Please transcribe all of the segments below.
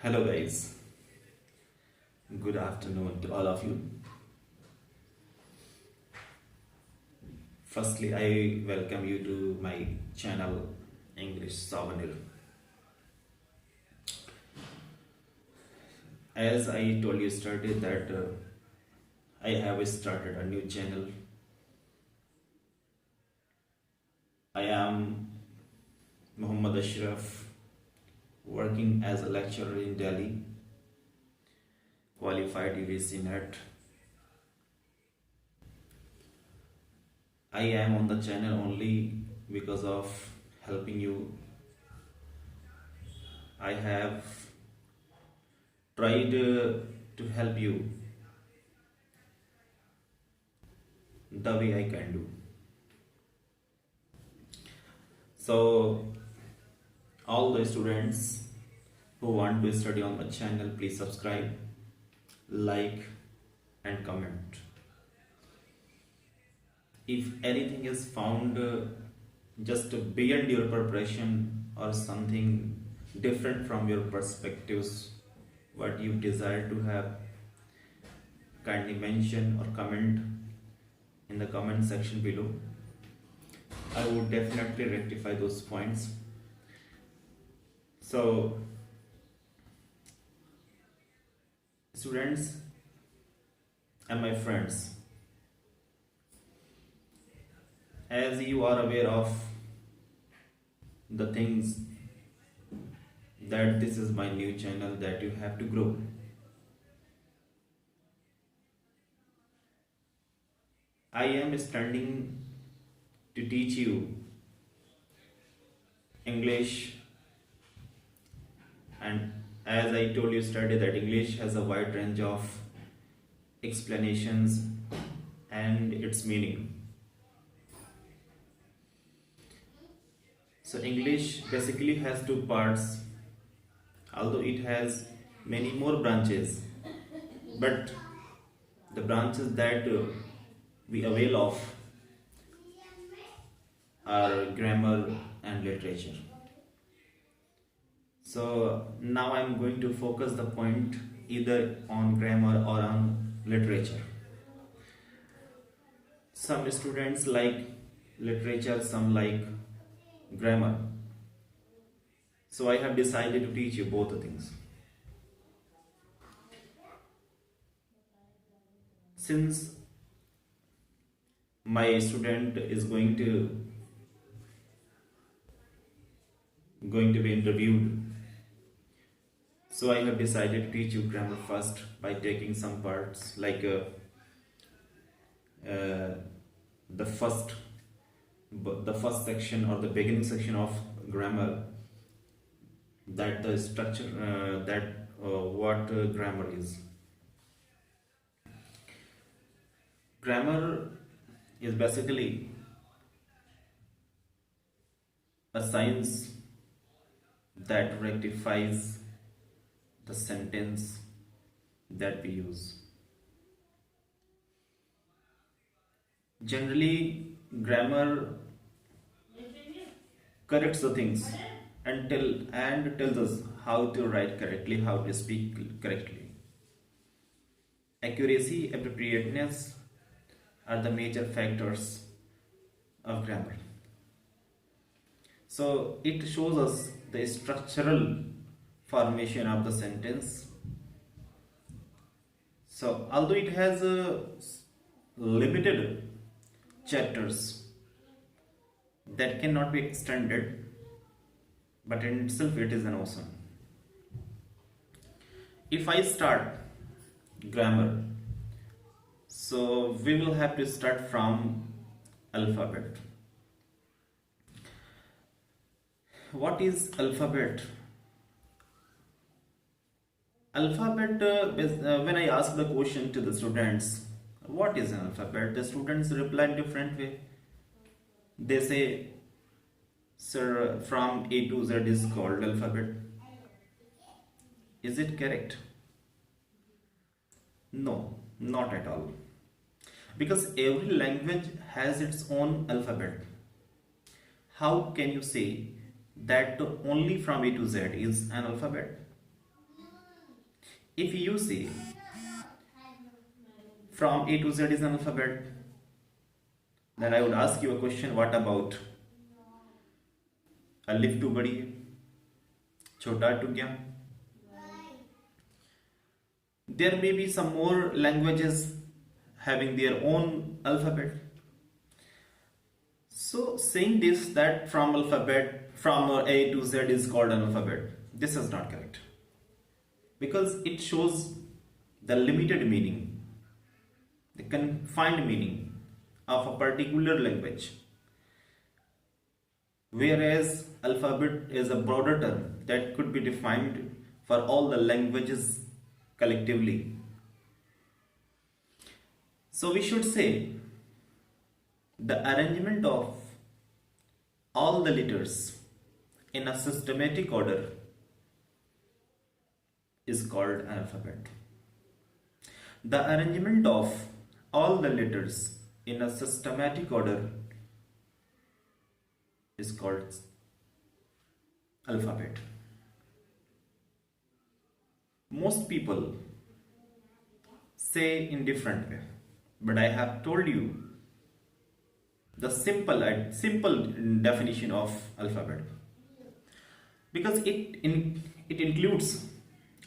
Hello, guys. Good afternoon to all of you. Firstly, I welcome you to my channel English Souvenir. As I told you started that I have started a new channel. I am Muhammad Ashraf, working as a lecturer in Delhi, qualified UGC NET. I am on the channel only because of helping you. I have tried to help you the way I can do. So, all the students who want to study on my channel, please subscribe, like, and comment. If anything is found just beyond your preparation or something different from your perspectives, what you desire to have, kindly mention or comment in the comment section below. I would definitely rectify those points. So, students and my friends, as you are aware of the things that this is my new channel that you have to grow. I am standing to teach you English, and as I told you yesterday that English has a wide range of explanations and its meaning. So English basically has two parts, although it has many more branches, but the branches that we avail of are grammar and literature. So now I am going to focus the point either on grammar or on literature. Some students like literature, some like grammar. So I have decided to teach you both the things. Since my student is going to be interviewed, so I have decided to teach you grammar first by taking some parts like the first section or the beginning section of grammar, that the structure what grammar is. Grammar is basically a science that rectifies the sentence that we use. Generally, grammar corrects the things and tells us how to write correctly, how to speak correctly. Accuracy, appropriateness are the major factors of grammar. So it shows us the structural formation of the sentence. So although it has limited chapters that cannot be extended, but in itself it is an awesome. If I start grammar, so we will have to start from alphabet. What is alphabet? Alphabet, when I ask the question to the students, what is an alphabet? The students reply in different way. They say, sir, from A to Z is called alphabet. Is it correct? No, not at all. Because every language has its own alphabet. How can you say that only from A to Z is an alphabet? If you say from A to Z is an alphabet, then I would ask you a question, what about alif to badi, chota to gya? There may be some more languages having their own alphabet. So saying this, that from alphabet from A to Z is called an alphabet, this is not correct, because it shows the limited meaning, the confined meaning of a particular language, whereas alphabet is a broader term that could be defined for all the languages collectively. So we should say the arrangement of all the letters in a systematic order is called an alphabet. The arrangement of all the letters in a systematic order is called alphabet. Most people say in different way, but I have told you the simple definition of alphabet, because it includes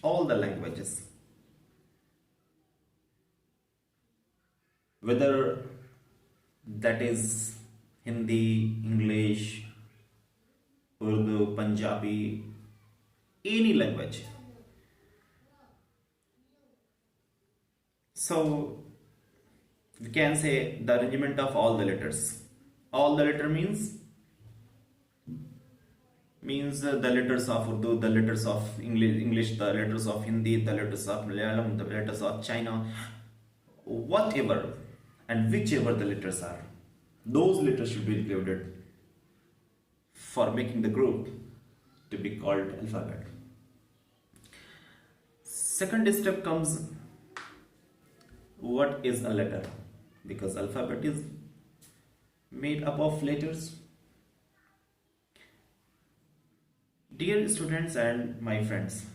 all the languages, whether that is Hindi, English, Urdu, Punjabi, any language. So we can say the arrangement of all the letters. All the letter means the letters of Urdu, the letters of English, the letters of Hindi, the letters of Malayalam, the letters of China, whatever and whichever the letters are, those letters should be included for making the group to be called alphabet. Second step comes, what is a letter? Because alphabet is made up of letters. Dear students and my friends,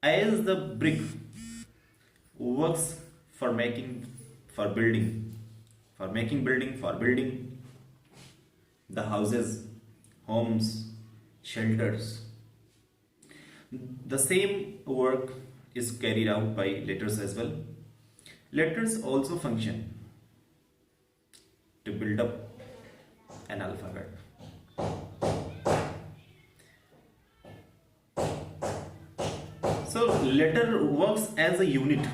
as the brick works for building the houses, homes, shelters, the same work is carried out by letters as well. Letters also function to build up an alphabet. So letter works as a unit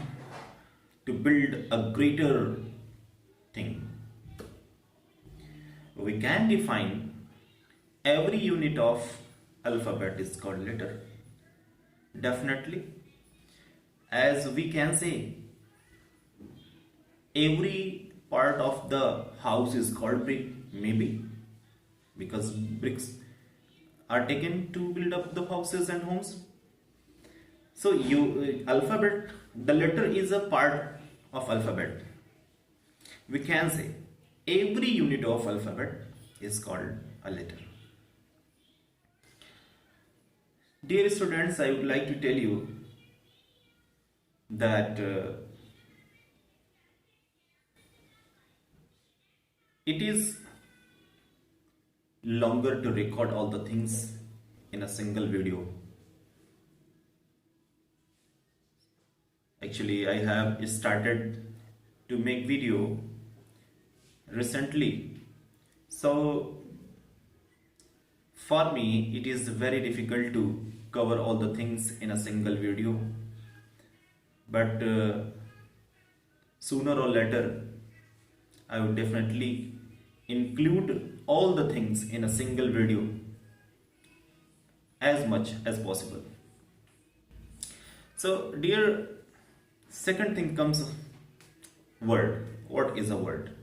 to build a greater thing. We can define every unit of alphabet is called letter. Definitely, as we can say, every part of the house is called brick, maybe, because bricks are taken to build up the houses and homes. So alphabet, the letter is a part of alphabet. We can say every unit of alphabet is called a letter. Dear students, I would like to tell you that it is longer to record all the things in a single video. Actually, I have started to make video recently, so for me it is very difficult to cover all the things in a single video, but sooner or later I would definitely include all the things in a single video as much as possible. So dear, second thing comes word. What is a word?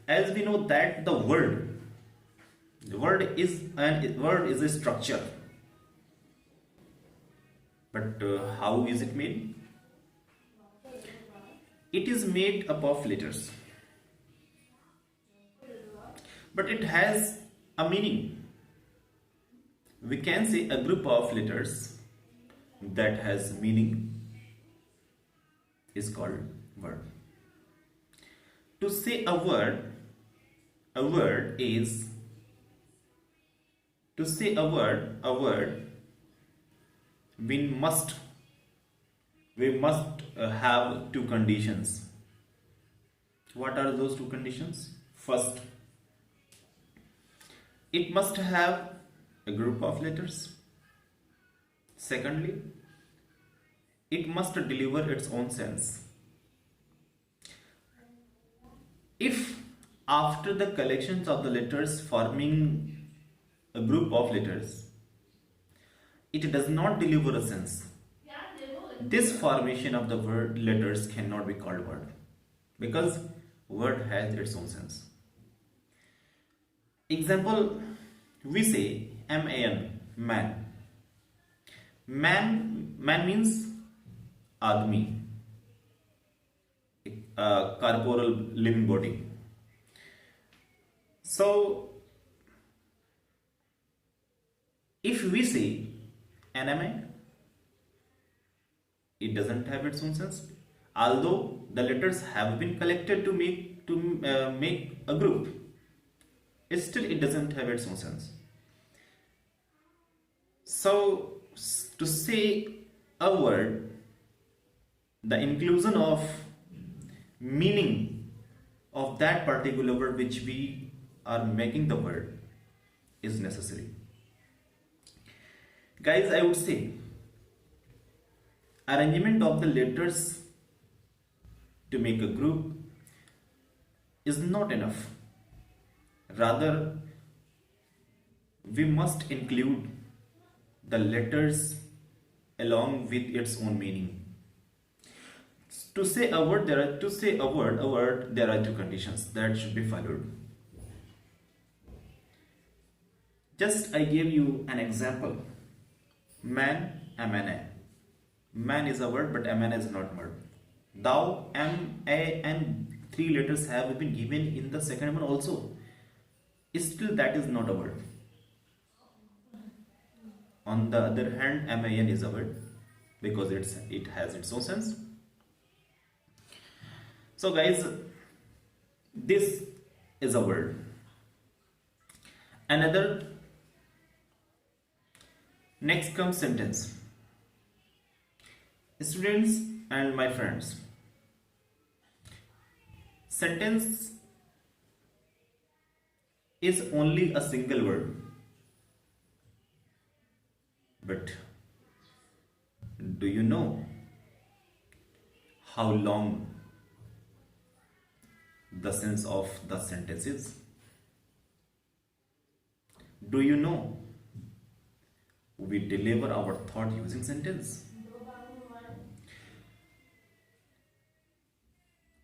As we know that the word is a structure, but how is it made? It is made up of letters, but it has a meaning. We can say a group of letters that has meaning is called word. To say a word is to say a word, we must have two conditions. What are those two conditions? First, it must have a group of letters. Secondly, it must deliver its own sense. If after the collections of the letters forming a group of letters, it does not deliver a sense, this formation of the word letters cannot be called word, because word has its own sense. Example, we say man, man. Man means admi, corporeal living body. So if we say anime, it doesn't have its own sense, although the letters have been collected to make a group. Still, it doesn't have its own sense. So to say a word, the inclusion of meaning of that particular word which we are making the word is necessary. Guys, I would say arrangement of the letters to make a group is not enough. Rather, we must include the letters along with its own meaning. To say a word, there are two conditions that should be followed. Just I gave you an example. Man, amana. Man is a word, but amana is not word. Thou, am, a, and three letters have been given in the second one also. Still, that is not a word. On the other hand, man is a word because it has its own sense. So, guys, this is a word. Another, next comes sentence. Students and my friends, sentence is only a single word, but do you know how long the sense of the sentence is? Do you know we deliver our thought using sentence?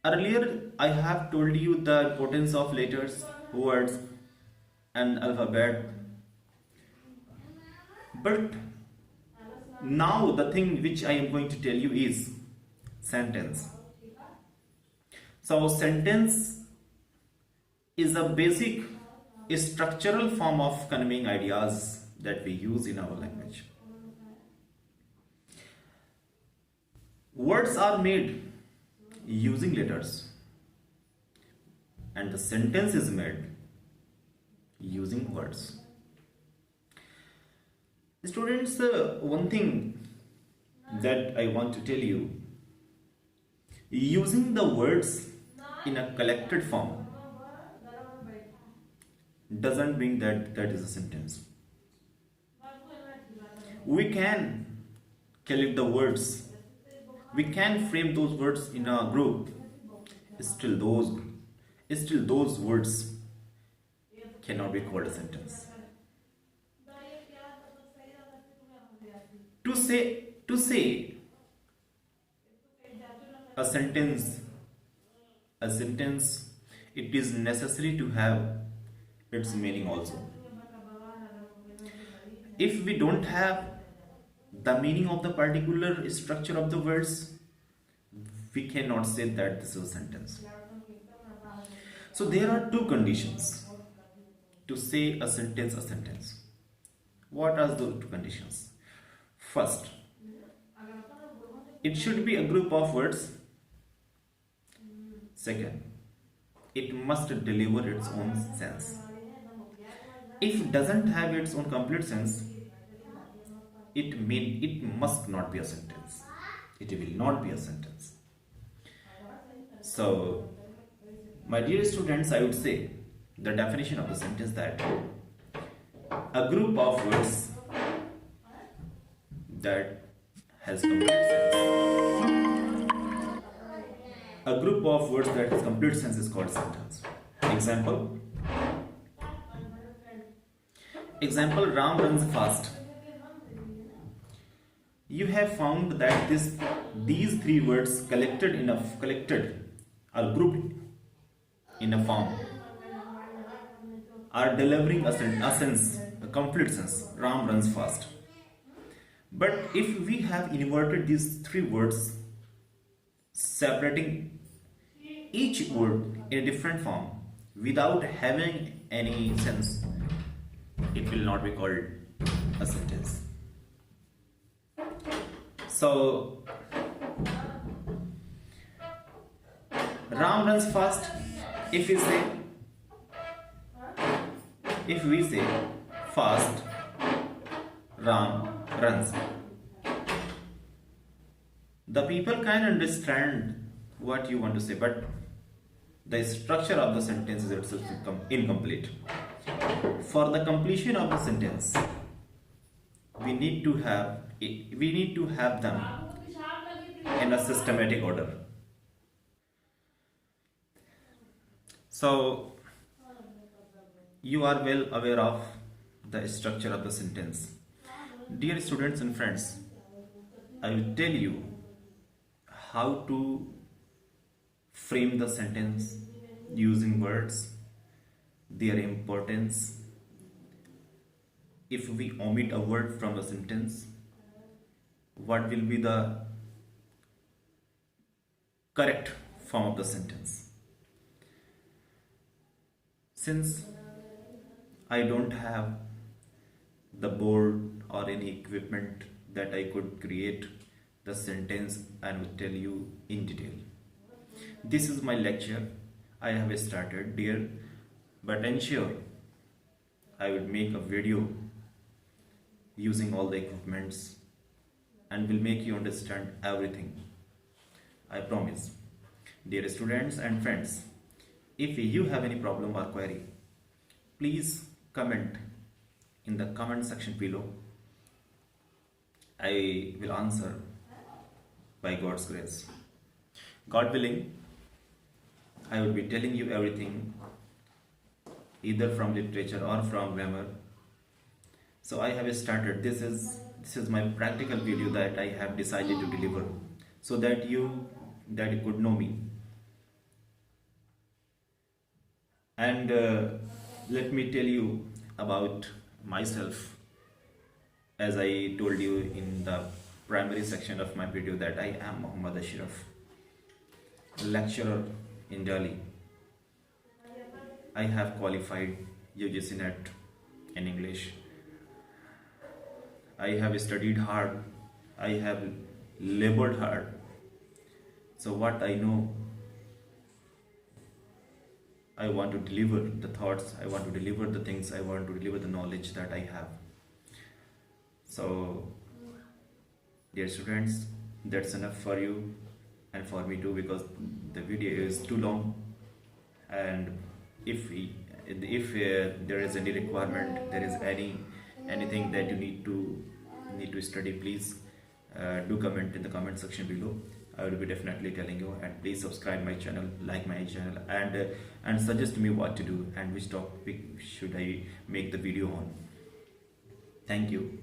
Earlier, I have told you the importance of letters, words, and alphabet. But now the thing which I am going to tell you is sentence. So sentence is a basic structural form of conveying ideas that we use in our language. Words are made using letters, and the sentence is made using words. Students, one thing that I want to tell you, using the words in a collected form doesn't mean that that is a sentence. We can collect the words, we can frame those words in a group. Still those words cannot be called a sentence. To say a sentence, it is necessary to have its meaning also. If we don't have the meaning of the particular structure of the words, we cannot say that this is a sentence. So there are two conditions to say a sentence. What are those two conditions? First, It should be a group of words. Second, it must deliver its own sense. If it doesn't have its own complete sense, it must not be a sentence. It will not be a sentence. So, my dear students, I would say the definition of the sentence that a group of words that has complete sense. A group of words that has complete sense is called sentence. Example. Example, Ram runs fast. You have found that these three words collected or grouped in a form are delivering a sense, a complete sense. Ram runs fast. But if we have inverted these three words, separating each word in a different form without having any sense, it will not be called a sentence. So, Ram runs fast. If we say fast, Ram runs, the people can understand what you want to say, but the structure of the sentence is itself incomplete. For the completion of the sentence, we need to have them in a systematic order. So, you are well aware of the structure of the sentence. Dear students and friends, I will tell you how to frame the sentence using words, their importance. If we omit a word from a sentence, what will be the correct form of the sentence? Since I don't have the board or any equipment that I could create the sentence and will tell you in detail. This is my lecture. I have started, dear, but ensure I will make a video using all the equipments and will make you understand everything. I promise. Dear students and friends, if you have any problem or query, please comment in the comment section below. I will answer by God's grace. God willing, I will be telling you everything either from literature or from grammar. So I have started. This is my practical video that I have decided to deliver so that you could know me. And let me tell you about myself. As I told you in the primary section of my video that I am Muhammad Ashraf, lecturer in Delhi. I have qualified UGC NET in English. I have studied hard. I have labored hard. So what I know, I want to deliver the thoughts, I want to deliver the things, I want to deliver the knowledge that I have. So, dear students, that's enough for you and for me too, because the video is too long. And if there is any requirement, there is anything that you need to study, please do comment in the comment section below. I will be definitely telling you, and please subscribe my channel, like my channel, and suggest me what to do and which topic should I make the video on. Thank you.